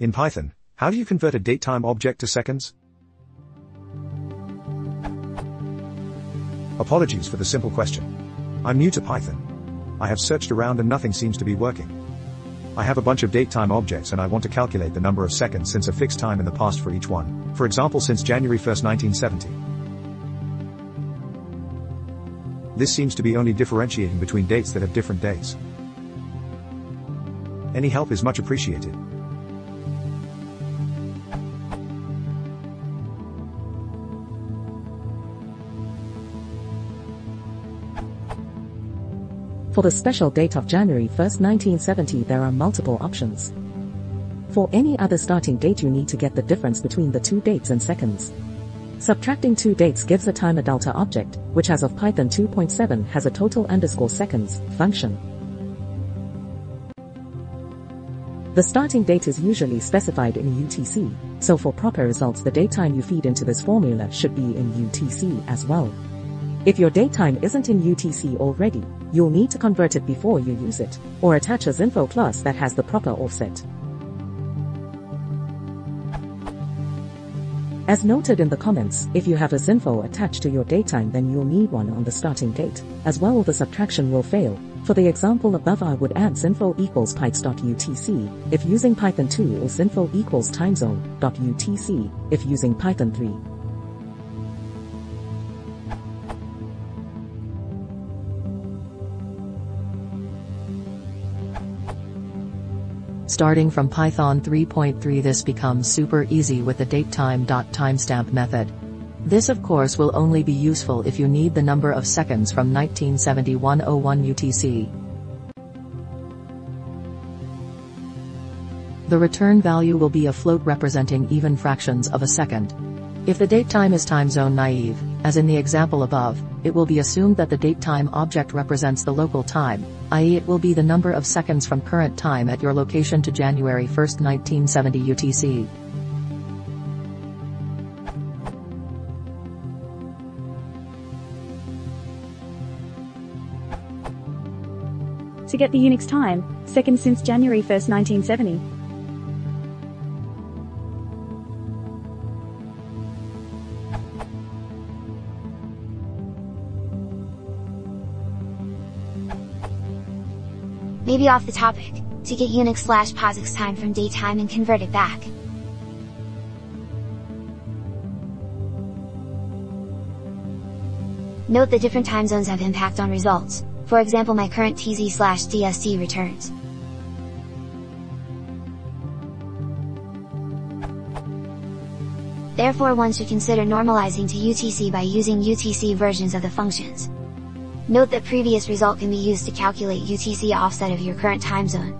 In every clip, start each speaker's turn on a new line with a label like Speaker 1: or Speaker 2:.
Speaker 1: In Python, how do you convert a datetime object to seconds? Apologies for the simple question. I'm new to Python. I have searched around and nothing seems to be working. I have a bunch of datetime objects and I want to calculate the number of seconds since a fixed time in the past for each one, for example since January 1st, 1970. This seems to be only differentiating between dates that have different days. Any help is much appreciated.
Speaker 2: For the special date of January 1st, 1970, there are multiple options. For any other starting date, you need to get the difference between the two dates in seconds. Subtracting two dates gives a timer delta object, which as of Python 2.7 has a total _seconds function. The starting date is usually specified in UTC, so for proper results the datetime you feed into this formula should be in UTC as well. If your datetime isn't in UTC already, you'll need to convert it before you use it, or attach a Zinfo class that has the proper offset. As noted in the comments, if you have a Zinfo attached to your datetime then you'll need one on the starting date, as well the subtraction will fail. For the example above I would add Zinfo equals python.utc if using Python 2 or Zinfo equals timezone.utc if using Python 3.
Speaker 3: Starting from Python 3.3 this becomes super easy with the datetime.timestamp method. This of course will only be useful if you need the number of seconds from 1971-01 UTC. The return value will be a float representing even fractions of a second. If the datetime is timezone naive, as in the example above, it will be assumed that the datetime object represents the local time, i.e. it will be the number of seconds from current time at your location to January 1st, 1970 UTC.
Speaker 4: To get the Unix time, seconds since January 1st, 1970.
Speaker 5: Maybe off the topic, to get Unix/POSIX time from datetime and convert it back. Note that different time zones have impact on results, for example my current TZ/DST returns. Therefore one should consider normalizing to UTC by using UTC versions of the functions. Note that previous result can be used to calculate UTC offset of your current time zone.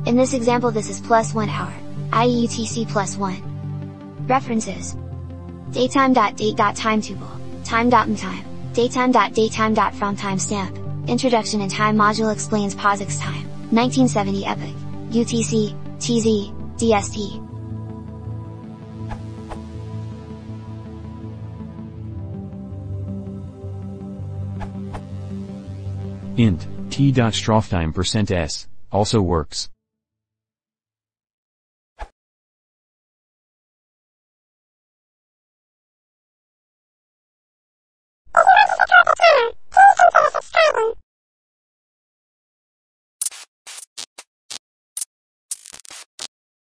Speaker 5: In this example this is +1 hour, i.e. UTC +1. References: datetime.date.timetuple, time.mtime, datetime.datetime.from timestamp, Introduction and Time module explains POSIX time, 1970 epoch, UTC, TZ, DST.
Speaker 6: int t.strophtime %s also works.